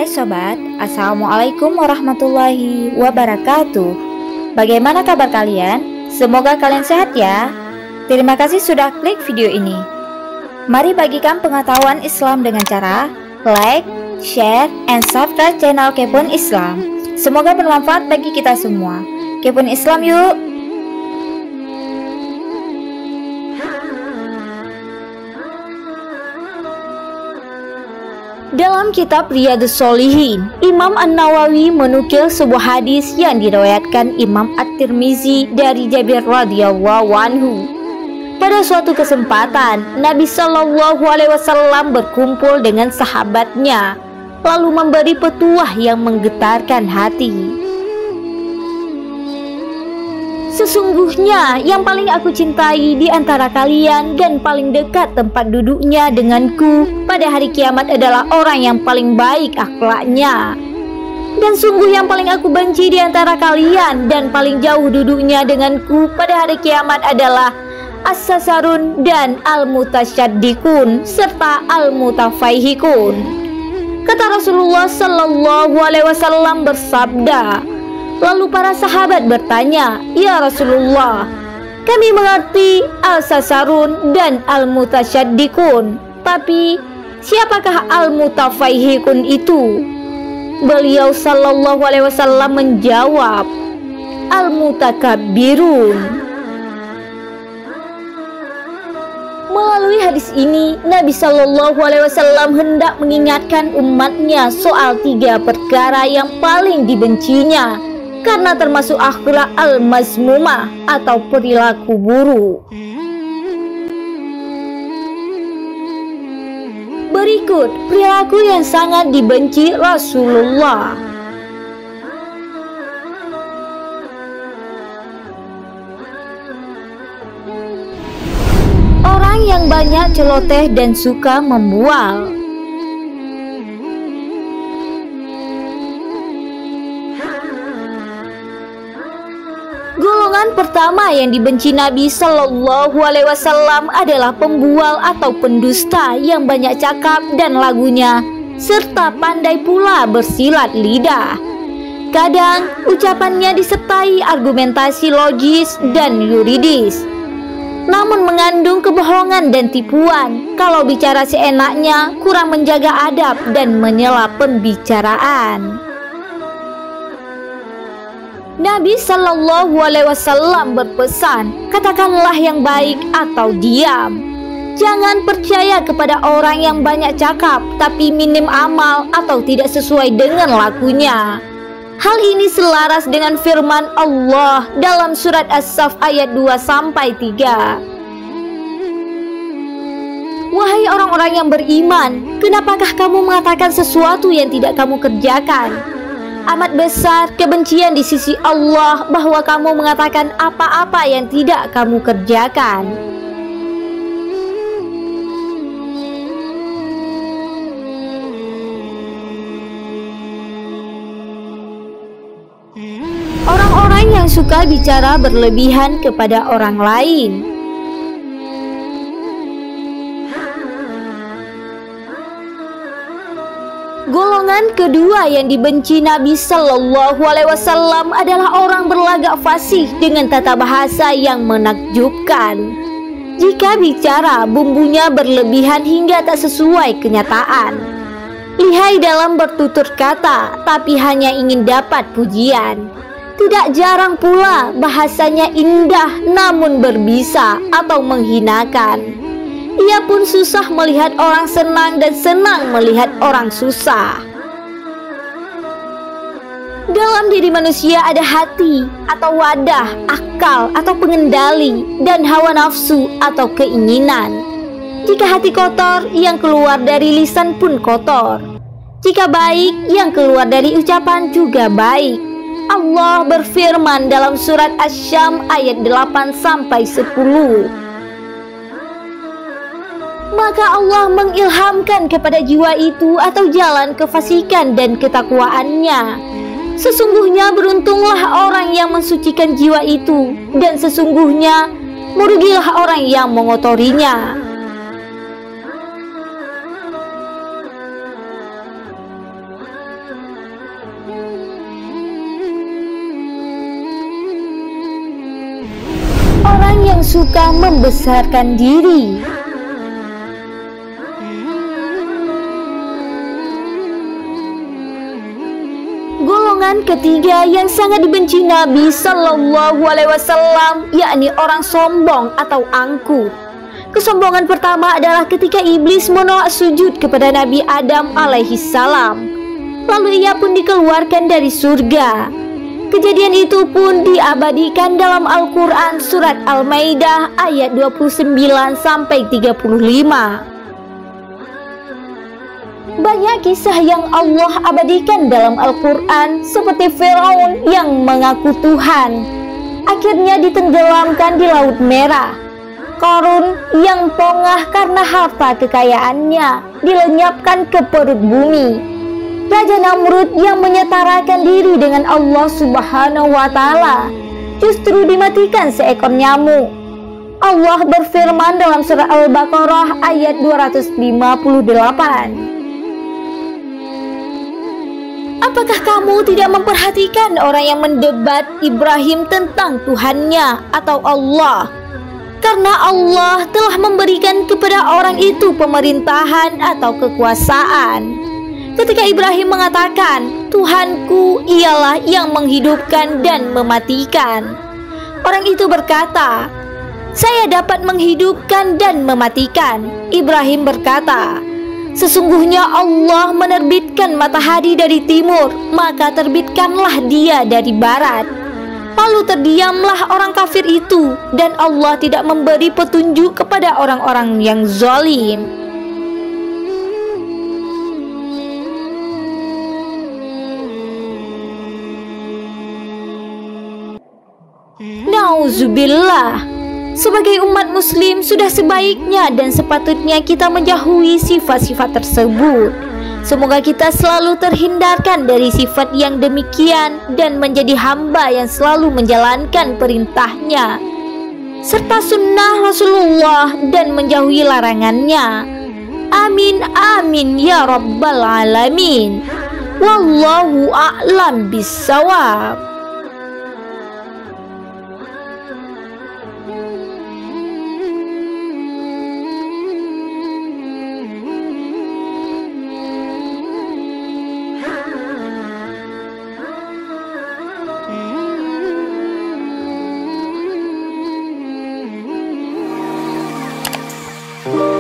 Hai sobat, Assalamualaikum warahmatullahi wabarakatuh. Bagaimana kabar kalian? Semoga kalian sehat ya. Terima kasih sudah klik video ini. Mari bagikan pengetahuan Islam dengan cara like, share, and subscribe channel Kepoin Islam. Semoga bermanfaat bagi kita semua. Kepoin Islam yuk. Dalam kitab Riyadhus Shalihin, Imam An-Nawawi menukil sebuah hadis yang diriwayatkan Imam At-Tirmizi dari Jabir radhiyallahu anhu. Pada suatu kesempatan, Nabi Shallallahu alaihi wasallam berkumpul dengan sahabatnya, lalu memberi petuah yang menggetarkan hati. Sesungguhnya yang paling aku cintai di antara kalian dan paling dekat tempat duduknya denganku pada hari kiamat adalah orang yang paling baik akhlaknya. Dan sungguh yang paling aku benci di antara kalian dan paling jauh duduknya denganku pada hari kiamat adalah as-sasarun dan al-mutasyaddiqun serta al-mutafaihikun. Kata Rasulullah Sallallahu alaihi wasallam bersabda, lalu para sahabat bertanya, "Ya Rasulullah, kami mengerti al-sasarun dan al-mutasyaddiqun, tapi siapakah al-mutafaihikun itu?" Beliau Sallallahu alaihi wasallam menjawab, "Al-mutakabbirun." Melalui hadis ini, Nabi Shallallahu alaihi wasallam hendak mengingatkan umatnya soal 3 perkara yang paling dibencinya, karena termasuk akhlak al-mazmumah atau perilaku buruk. Berikut perilaku yang sangat dibenci Rasulullah. Orang yang banyak celoteh dan suka membual. Golongan pertama yang dibenci Nabi Shallallahu alaihi wasallam adalah pembual atau pendusta yang banyak cakap dan lagunya, serta pandai pula bersilat lidah. Kadang ucapannya disertai argumentasi logis dan yuridis, namun mengandung kebohongan dan tipuan. Kalau bicara seenaknya, kurang menjaga adab dan menyela pembicaraan. Nabi Shallallahu alaihi wasallam berpesan, katakanlah yang baik atau diam. Jangan percaya kepada orang yang banyak cakap tapi minim amal atau tidak sesuai dengan lakunya. Hal ini selaras dengan firman Allah dalam surat As-Saff ayat 2-3. Wahai orang-orang yang beriman, kenapakah kamu mengatakan sesuatu yang tidak kamu kerjakan? Amat besar kebencian di sisi Allah bahwa kamu mengatakan apa-apa yang tidak kamu kerjakan. Orang-orang yang suka bicara berlebihan kepada orang lain. Golongan kedua yang dibenci Nabi Shallallahu alaihi wasallam adalah orang berlagak fasih dengan tata bahasa yang menakjubkan. Jika bicara, bumbunya berlebihan hingga tak sesuai kenyataan. Lihai dalam bertutur kata, tapi hanya ingin dapat pujian. Tidak jarang pula bahasanya indah namun berbisa atau menghinakan. Ia pun susah melihat orang senang dan senang melihat orang susah. Dalam diri manusia ada hati atau wadah, akal atau pengendali, dan hawa nafsu atau keinginan. Jika hati kotor, yang keluar dari lisan pun kotor. Jika baik, yang keluar dari ucapan juga baik. Allah berfirman dalam surat Asy-Syams ayat 8-10. Maka Allah mengilhamkan kepada jiwa itu atau jalan kefasikan dan ketakwaannya. Sesungguhnya beruntunglah orang yang mensucikan jiwa itu, dan sesungguhnya merugilah orang yang mengotorinya. yang suka membesarkan diri. Golongan ketiga yang sangat dibenci Nabi Shallallahu Alaihi Wasallam, yakni orang sombong atau angkuh. Kesombongan pertama adalah ketika iblis menolak sujud kepada Nabi Adam alaihissalam. Lalu ia pun dikeluarkan dari surga. Kejadian itu pun diabadikan dalam Al-Quran surat Al-Maidah ayat 29-35. Banyak kisah yang Allah abadikan dalam Al-Quran, seperti Firaun yang mengaku Tuhan, akhirnya ditenggelamkan di Laut Merah. Qarun yang pongah karena harta kekayaannya dilenyapkan ke perut bumi. Raja Namrud yang menyetarakan diri dengan Allah Subhanahu wa Ta'ala justru dimatikan seekor nyamuk. Allah berfirman dalam surah Al-Baqarah ayat 258. Apakah kamu tidak memperhatikan orang yang mendebat Ibrahim tentang Tuhannya atau Allah? Karena Allah telah memberikan kepada orang itu pemerintahan atau kekuasaan. Ketika Ibrahim mengatakan, Tuhanku ialah yang menghidupkan dan mematikan, orang itu berkata, saya dapat menghidupkan dan mematikan. Ibrahim berkata, sesungguhnya Allah menerbitkan matahari dari timur, maka terbitkanlah dia dari barat. Lalu terdiamlah orang kafir itu, dan Allah tidak memberi petunjuk kepada orang-orang yang zalim. Nauzubillah. Sebagai umat muslim, sudah sebaiknya dan sepatutnya kita menjauhi sifat-sifat tersebut. Semoga kita selalu terhindarkan dari sifat yang demikian dan menjadi hamba yang selalu menjalankan perintahnya serta sunnah Rasulullah dan menjauhi larangannya. Amin amin ya rabbal alamin. Wallahu a'lam bissawab. Oh